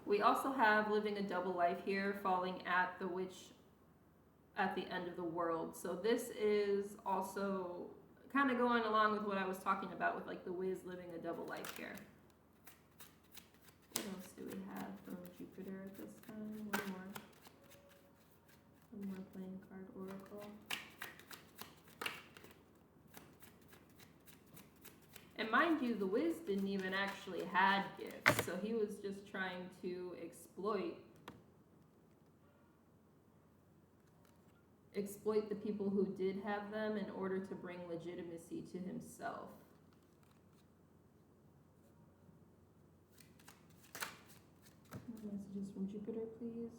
We also have living a double life here, falling at the witch at the end of the world. So this is also kind of going along with what I was talking about with like the Wiz living a double life here. What else do we have from Jupiter at this time? One more playing card oracle. And mind you, the Wiz didn't even actually had gifts, so he was just trying to exploit the people who did have them in order to bring legitimacy to himself. Messages from Jupiter, please.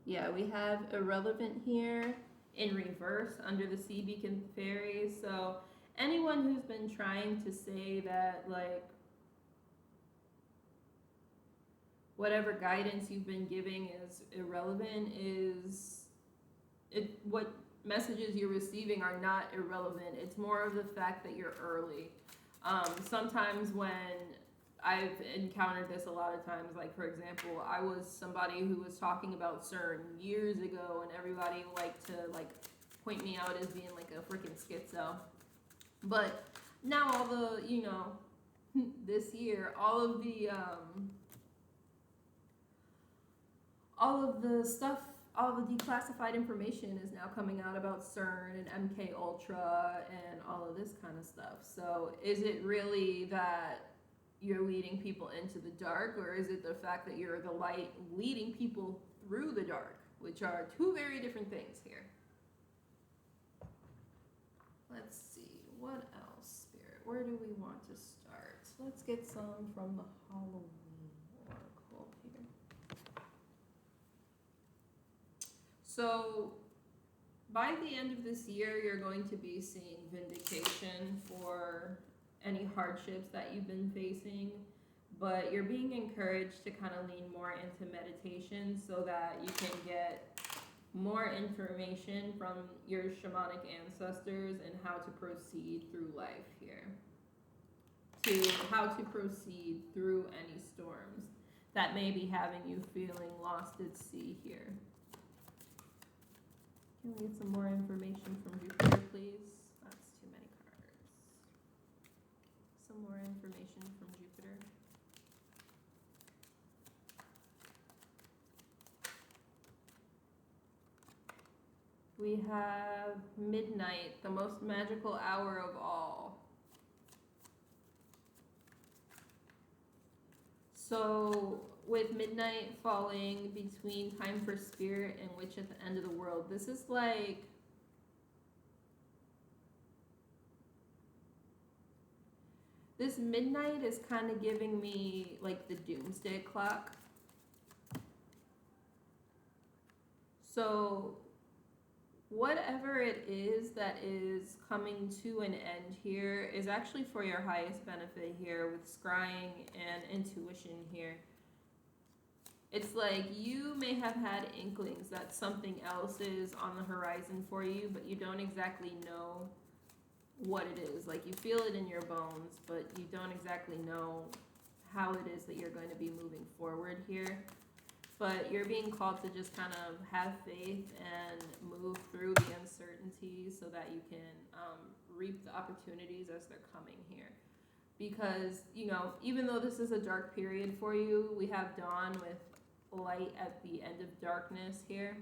Yeah, we have irrelevant here in reverse under the Sea Beacon Fairy. So anyone who's been trying to say that like whatever guidance you've been giving is irrelevant what messages you're receiving are not irrelevant. It's more of the fact that you're early. Sometimes when I've encountered this a lot of times, like for example, I was somebody who was talking about CERN years ago, and everybody liked to like point me out as being like a freaking schizo. But now all the, you know, this year, all of the stuff, all the declassified information is now coming out about CERN and MK Ultra and all of this kind of stuff. So is it really that you're leading people into the dark, or is it the fact that you're the light leading people through the dark, which are two very different things here? Let's see, what else, Spirit? Where do we want to start? Let's get some from the Halloween oracle here. So by the end of this year, you're going to be seeing vindication for any hardships that you've been facing, but you're being encouraged to kind of lean more into meditation so that you can get more information from your shamanic ancestors and how to proceed through life here, to how to proceed through any storms that may be having you feeling lost at sea here. Can we get some more information from Jupiter, please? That's too many cards. Some more information from Jupiter. We have midnight, the most magical hour of all. So with midnight falling between time for spirit and witch at the end of the world, this is like this midnight is kind of giving me like the doomsday clock. So whatever it is that is coming to an end here is actually for your highest benefit here with scrying and intuition here. It's like you may have had inklings that something else is on the horizon for you, but you don't exactly know what it is. Like you feel it in your bones, but you don't exactly know how it is that you're going to be moving forward here. But you're being called to just kind of have faith and move through the uncertainties so that you can reap the opportunities as they're coming here. Because, you know, even though this is a dark period for you, we have dawn with light at the end of darkness here.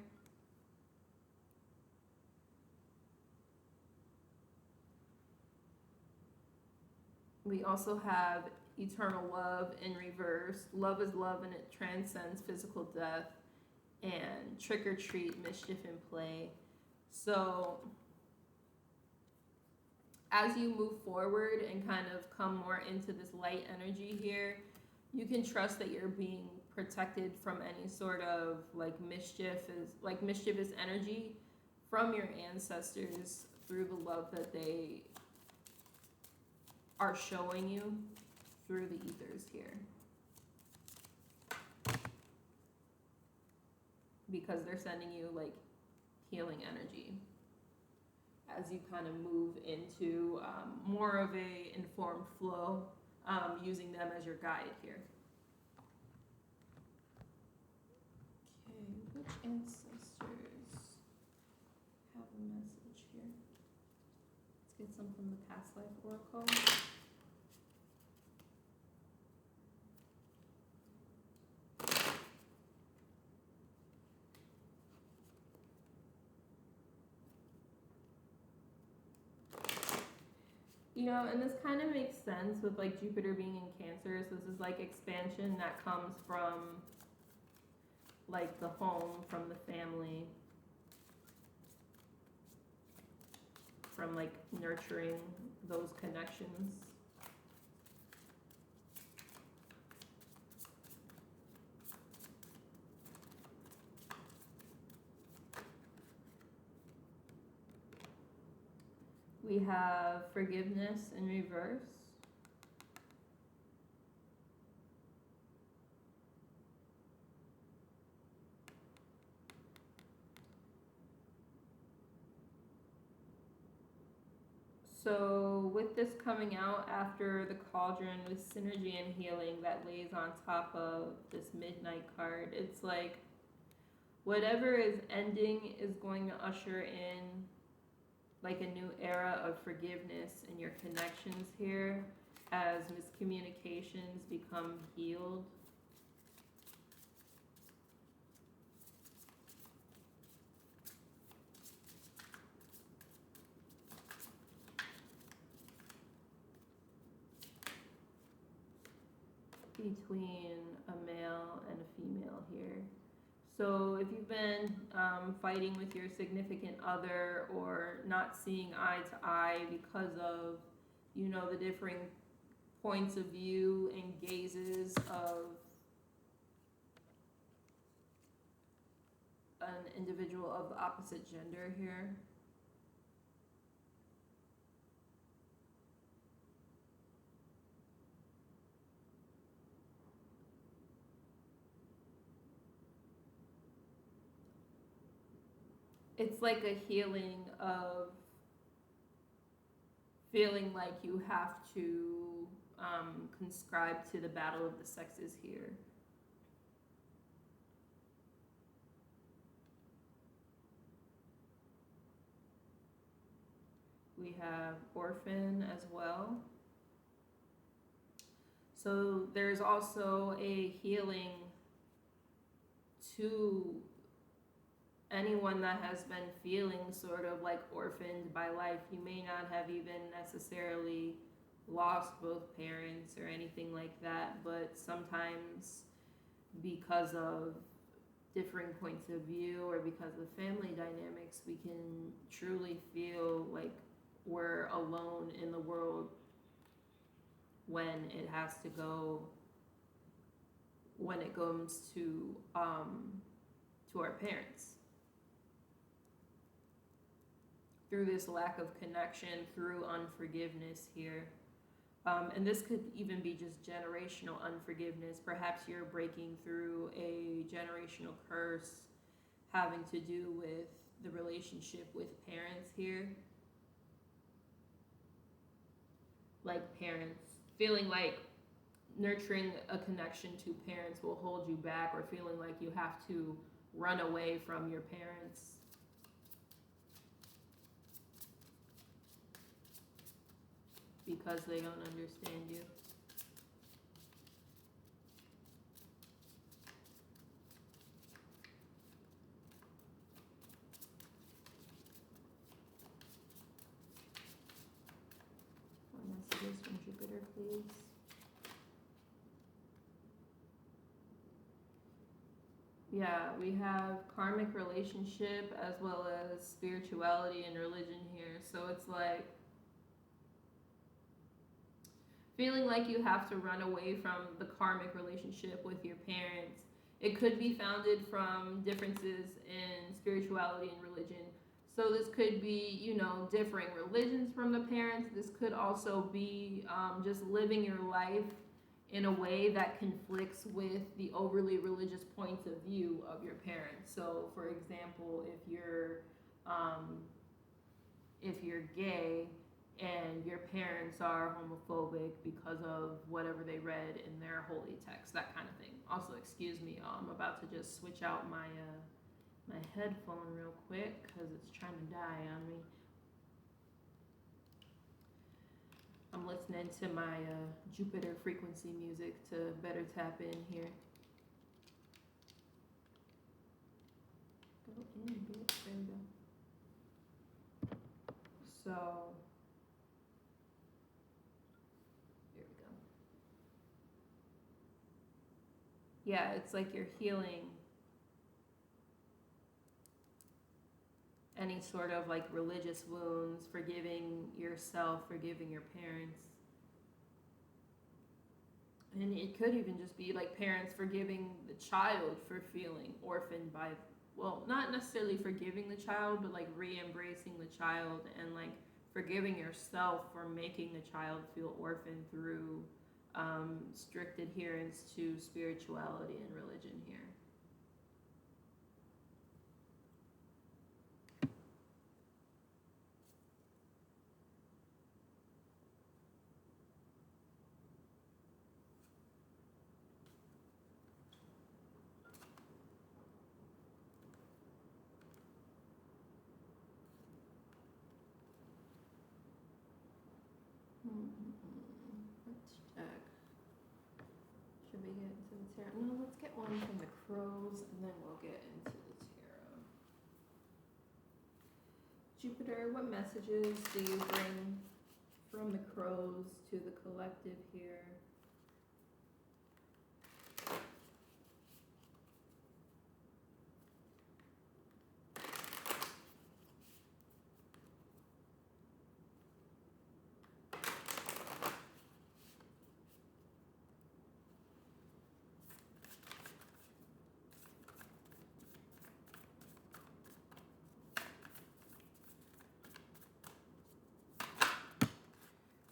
We also have eternal love in reverse. Love is love and it transcends physical death. And trick or treat, mischief in play. So as you move forward and kind of come more into this light energy here, you can trust that you're being protected from any sort of like mischievous energy from your ancestors through the love that they are showing you through the ethers here. Because they're sending you like healing energy. as you kind of move into more of a informed flow, using them as your guide here. Okay, which ancestors have a message here? Let's get some from the past life oracle. You know, and this kind of makes sense with like Jupiter being in Cancer. So this is like expansion that comes from like the home, from the family, from like nurturing those connections. We have forgiveness in reverse. So with this coming out after the cauldron with synergy and healing that lays on top of this midnight card, it's like whatever is ending is going to usher in like a new era of forgiveness in your connections here as miscommunications become healed. Between a male and a female here. So if you've been fighting with your significant other or not seeing eye to eye because of, you know, the differing points of view and gazes of an individual of the opposite gender here, it's like a healing of feeling like you have to conscribe to the battle of the sexes here. We have orphan as well. So there's also a healing to anyone that has been feeling sort of like orphaned by life. You may not have even necessarily lost both parents or anything like that, but sometimes because of differing points of view or because of family dynamics, we can truly feel like we're alone in the world when it has to go, when it comes to our parents. Through this lack of connection, through unforgiveness here. And this could even be just generational unforgiveness. Perhaps you're breaking through a generational curse having to do with the relationship with parents here. Like parents, feeling like nurturing a connection to parents will hold you back, or feeling like you have to run away from your parents. Because they don't understand you. One messages from Jupiter, please. Yeah, we have karmic relationship as well as spirituality and religion here. So it's like feeling like you have to run away from the karmic relationship with your parents. It could be founded from differences in spirituality and religion. So this could be, you know, differing religions from the parents. This could also be just living your life in a way that conflicts with the overly religious points of view of your parents. So, for example, if you're if you're gay and your parents are homophobic because of whatever they read in their holy text, that kind of thing. Also, excuse me, y'all, I'm about to just switch out my my headphone real quick because it's trying to die on me. I'm listening to my Jupiter frequency music to better tap in here. Go in, bitch. There we go. So, here we go. Yeah, it's like you're healing any sort of like religious wounds, forgiving yourself, forgiving your parents. And it could even just be like parents forgiving the child for feeling orphaned by, well, not necessarily forgiving the child, but like re-embracing the child and like forgiving yourself for making the child feel orphaned through strict adherence to spirituality and religion here. Let's check. Should we get into the tarot? No, let's get one from the crows and then we'll get into the tarot. Jupiter, what messages do you bring from the crows to the collective here?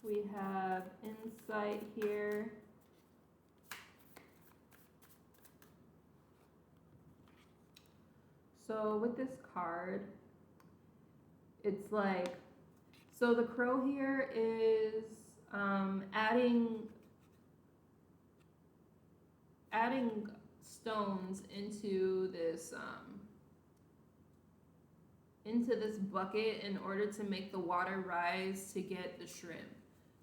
We have insight here. So with this card, it's like, so the crow here is adding stones into this bucket in order to make the water rise to get the shrimp.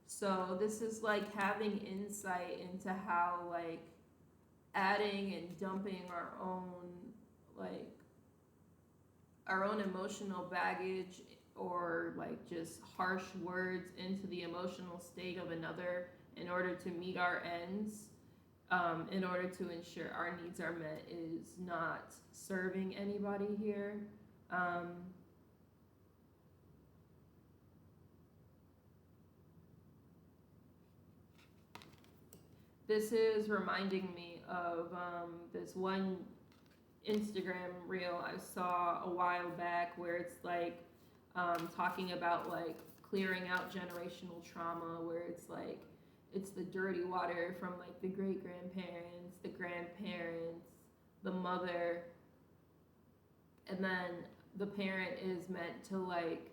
So this is like having insight into how like adding and dumping our own emotional baggage or like just harsh words into the emotional state of another in order to meet our ends, in order to ensure our needs are met, is not serving anybody here. This is reminding me of this one Instagram reel I saw a while back where it's like talking about like clearing out generational trauma, where it's like it's the dirty water from like the great grandparents, the grandparents, the mother, and then the parent is meant to like,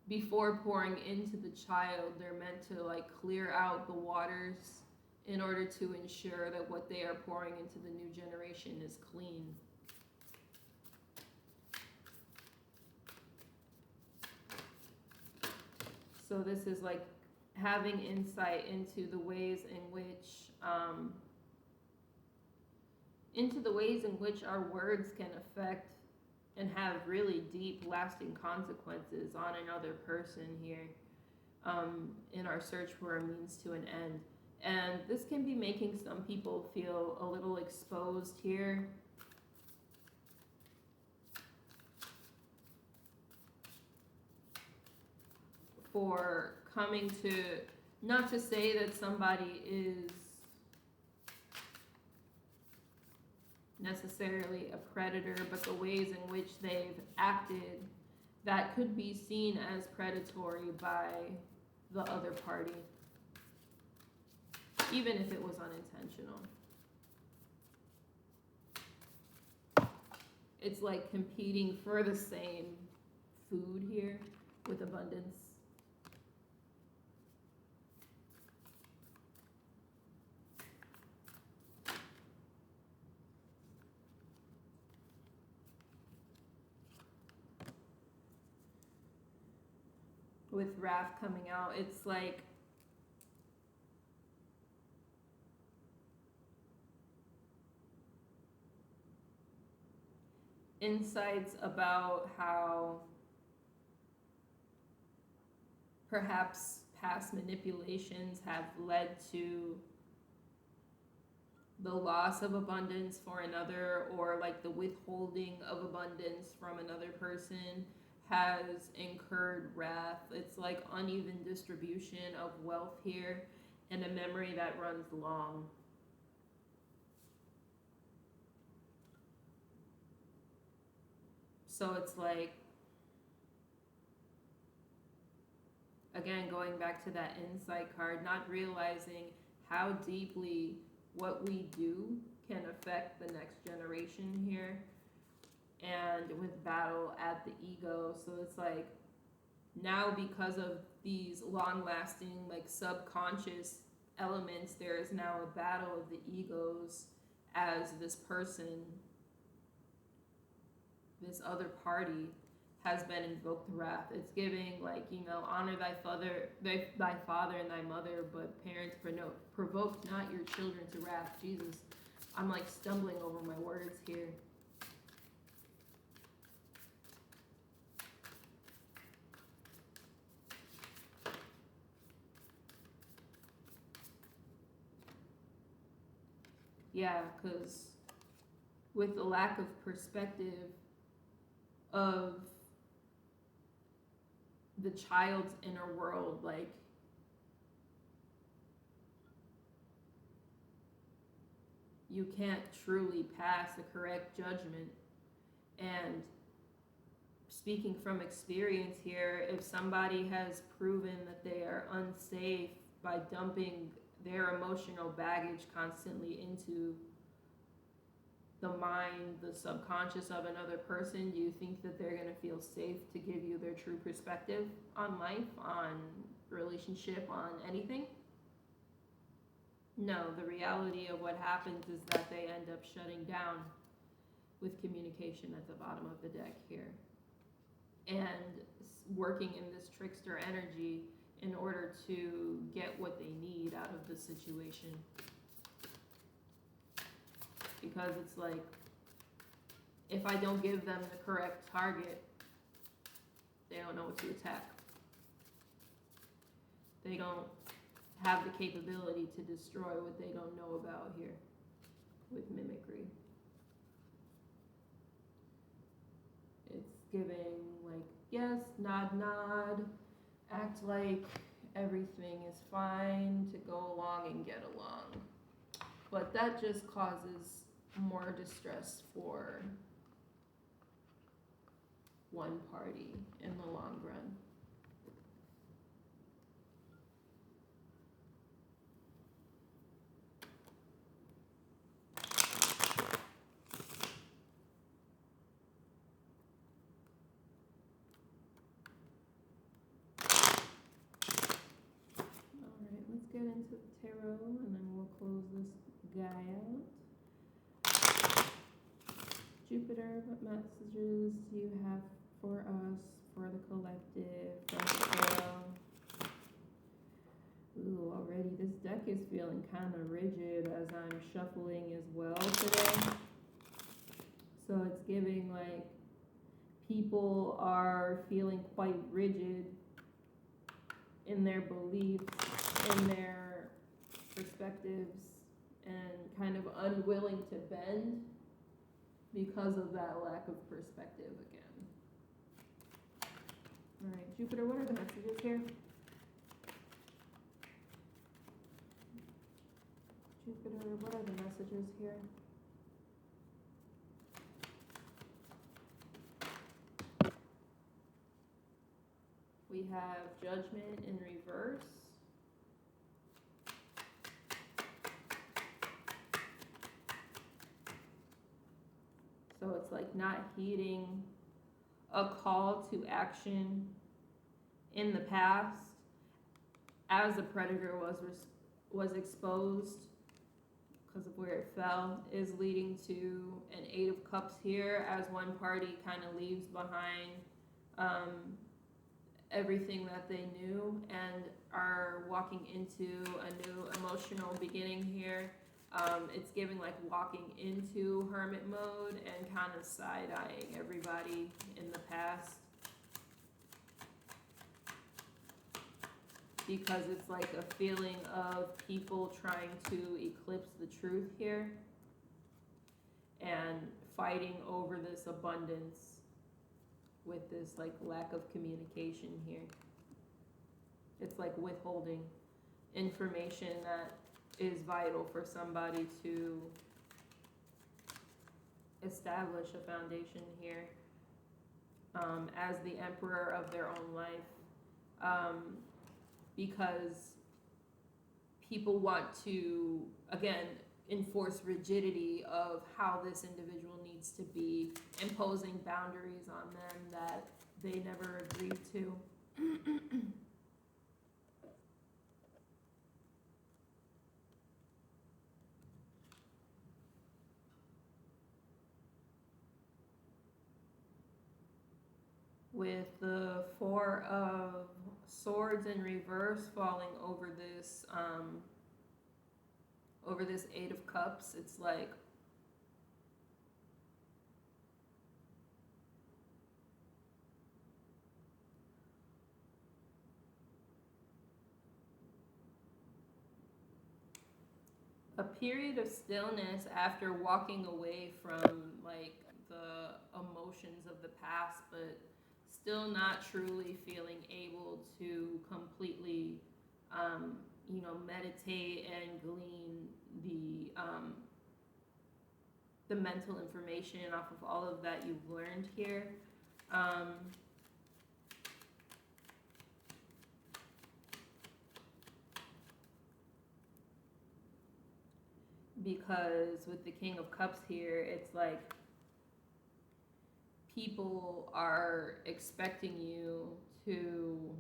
before pouring into the child, they're meant to like clear out the waters in order to ensure that what they are pouring into the new generation is clean. So this is like having insight into the ways in which our words can affect and have really deep, lasting consequences on another person here, in our search for a means to an end. And this can be making some people feel a little exposed here. For coming to, not to say that somebody is necessarily a predator, but the ways in which they've acted that could be seen as predatory by the other party, even if it was unintentional. It's like competing for the same food here. with abundance. With wrath coming out, it's like insights about how perhaps past manipulations have led to the loss of abundance for another, or like the withholding of abundance from another person has incurred wrath. It's like uneven distribution of wealth here and a memory that runs long. So it's like, again, going back to that insight card, not realizing how deeply what we do can affect the next generation here. And with battle at the ego, so it's like now, because of these long-lasting like subconscious elements, there is now a battle of the egos as this person, this other party, has been invoked wrath. It's giving like, you know, honor thy father and thy mother, but parents provoke not your children to wrath. Jesus, I'm like stumbling over my words here. Yeah, because with the lack of perspective of the child's inner world, like you can't truly pass a correct judgment. And speaking from experience here, if somebody has proven that they are unsafe by dumping their emotional baggage constantly into the mind, the subconscious of another person, do you think that they're going to feel safe to give you their true perspective on life, on relationship, on anything? No, the reality of what happens is that they end up shutting down with communication at the bottom of the deck here, and working in this trickster energy in order to get what they need out of the situation. Because it's like, if I don't give them the correct target, they don't know what to attack. They don't have the capability to destroy what they don't know about here with mimicry. It's giving like, yes, nod, nod, act like everything is fine to go along and get along. But that just causes more distress for one party in the long run. Alright, let's get into the tarot and then we'll close this guy out. Jupiter, what messages do you have for us, for the collective, from the tarot? Ooh, already this deck is feeling kind of rigid as I'm shuffling as well today. So it's giving like people are feeling quite rigid in their beliefs, in their perspectives, and kind of unwilling to bend because of that lack of perspective again. Alright, Jupiter, what are the messages here? Jupiter, what are the messages here? We have Judgment in reverse. So it's like not heeding a call to action in the past, as the predator was exposed because of where it fell, is leading to an Eight of Cups here, as one party kind of leaves behind everything that they knew and are walking into a new emotional beginning here. It's giving like walking into hermit mode and kind of side-eyeing everybody in the past, because it's like a feeling of people trying to eclipse the truth here and fighting over this abundance with this like lack of communication here. It's like withholding information that is vital for somebody to establish a foundation here, as the emperor of their own life, because people want to, again, enforce rigidity of how this individual needs to be, imposing boundaries on them that they never agreed to. With the Four of Swords in reverse falling over this Eight of Cups, it's like a period of stillness after walking away from like the emotions of the past, but still not truly feeling able to completely, meditate and glean the mental information off of all of that you've learned here. Because with the King of Cups here, it's like people are expecting you to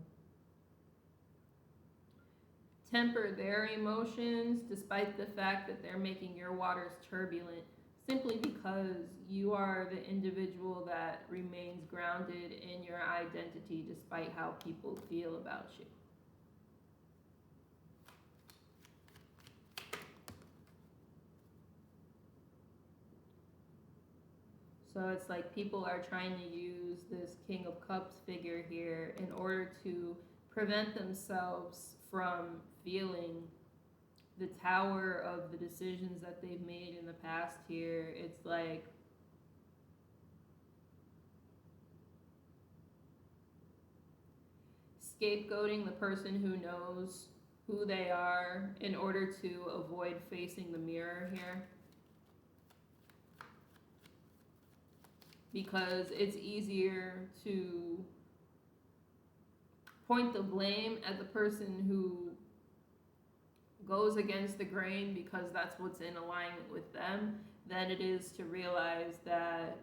temper their emotions despite the fact that they're making your waters turbulent, simply because you are the individual that remains grounded in your identity despite how people feel about you. So it's like people are trying to use this King of Cups figure here in order to prevent themselves from feeling the tower of the decisions that they've made in the past here. It's like scapegoating the person who knows who they are in order to avoid facing the mirror here. Because it's easier to point the blame at the person who goes against the grain because that's what's in alignment with them than it is to realize that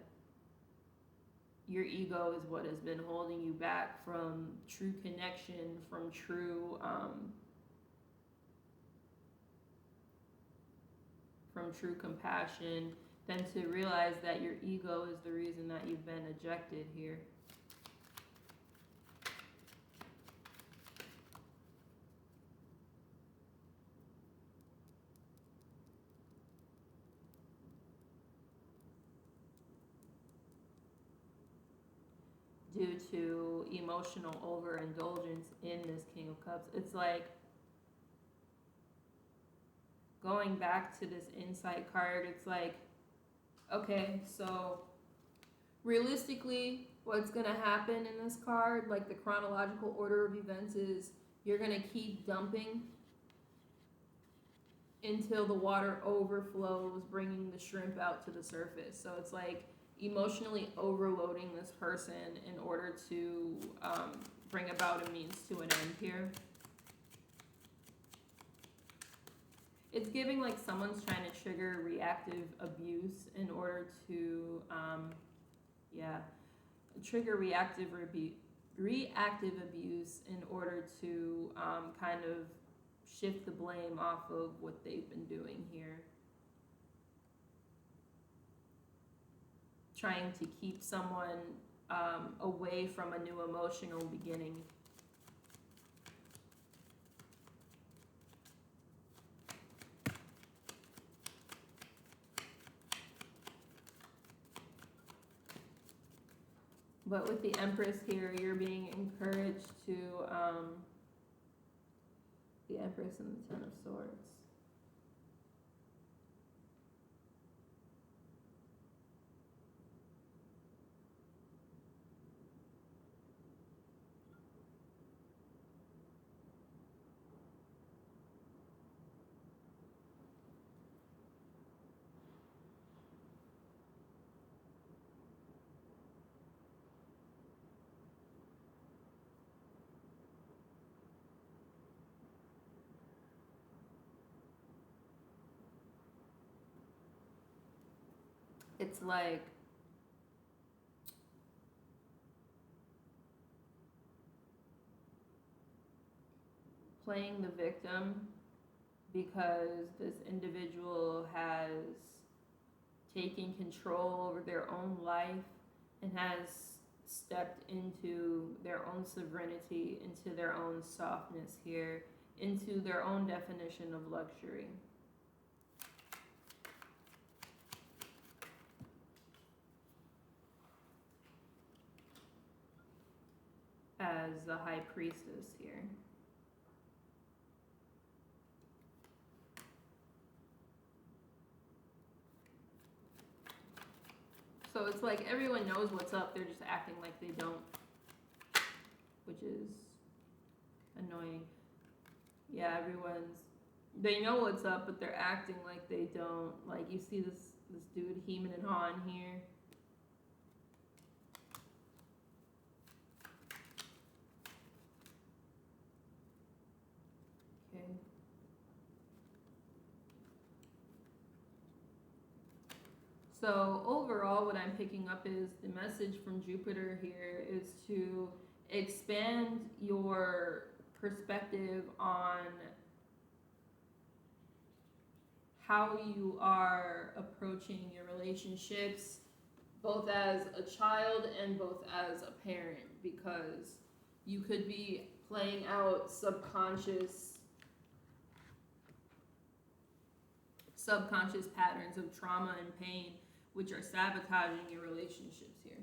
your ego is what has been holding you back from true connection, from true compassion, than to realize that your ego is the reason that you've been ejected here. Due to emotional overindulgence in this King of Cups. It's like going back to this insight card, it's like, okay, so realistically, what's going to happen in this card, like the chronological order of events, is you're going to keep dumping until the water overflows, bringing the shrimp out to the surface. So it's like emotionally overloading this person in order to bring about a means to an end here. It's giving like someone's trying to trigger reactive abuse in order to, trigger reactive reactive abuse in order to kind of shift the blame off of what they've been doing here. Trying to keep someone away from a new emotional beginning. But with the Empress here, you're being encouraged to, the Empress and the Ten of Swords. It's like playing the victim because this individual has taken control over their own life and has stepped into their own sovereignty, into their own softness here, into their own definition of luxury. As the High Priestess here. So it's like everyone knows what's up, they're just acting like they don't, which is annoying. Yeah, they know what's up, but they're acting like they don't. Like you see this dude heming and hawing here. Okay. So overall, what I'm picking up is the message from Jupiter here is to expand your perspective on how you are approaching your relationships, both as a child and both as a parent, because you could be playing out subconscious patterns of trauma and pain, which are sabotaging your relationships here.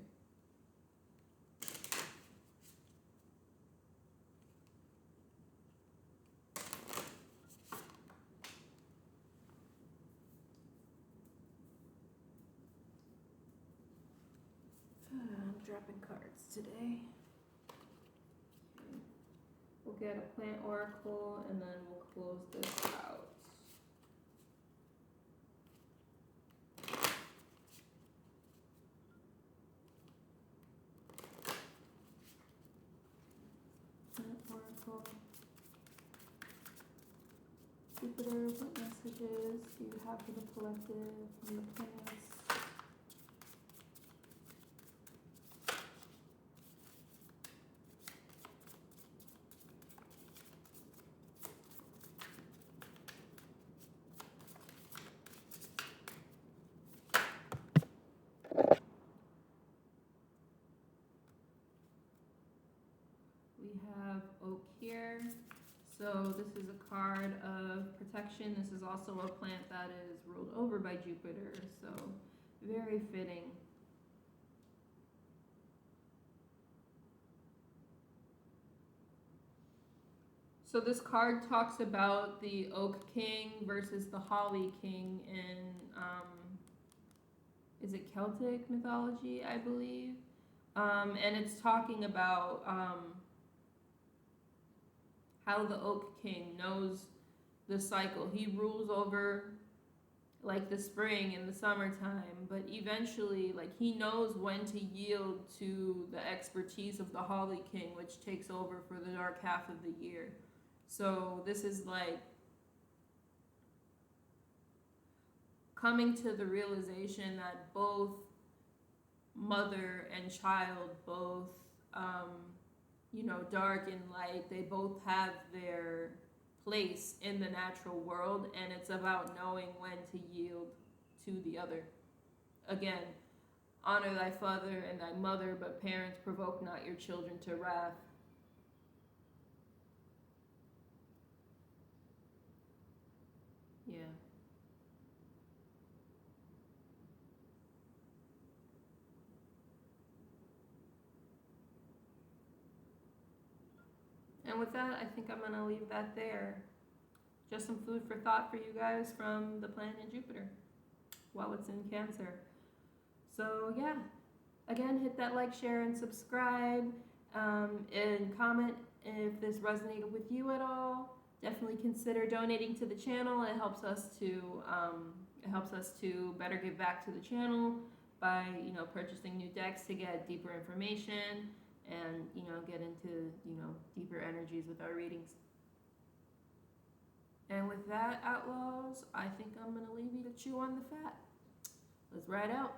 I'm dropping cards today. Okay. We'll get a plant oracle and then we'll close this out. Oracle. Jupiter, what messages do you have for the collective from the planets? We have oak here. So this is a card of protection. This is also a plant that is ruled over by Jupiter. So very fitting. So this card talks about the Oak King versus the Holly King in, is it Celtic mythology, I believe? And it's talking about how the Oak King knows the cycle. He rules over like the spring and the summertime, but eventually like he knows when to yield to the expertise of the Holly King, which takes over for the dark half of the year. So this is like coming to the realization that both mother and child both you know, dark and light, they both have their place in the natural world, and it's about knowing when to yield to the other. Again, honor thy father and thy mother, but parents, provoke not your children to wrath. Yeah. And with that, I think I'm going to leave that there. Just some food for thought for you guys from the planet Jupiter while it's in Cancer. So, yeah, again, hit that like, share, and subscribe, and comment if this resonated with you at all. Definitely consider donating to the channel. It helps us to better give back to the channel by, you know, purchasing new decks to get deeper information and, you know, get into, you know, deeper energies with our readings. And with that, Outlaws, I think I'm gonna leave you to chew on the fat. Let's ride out.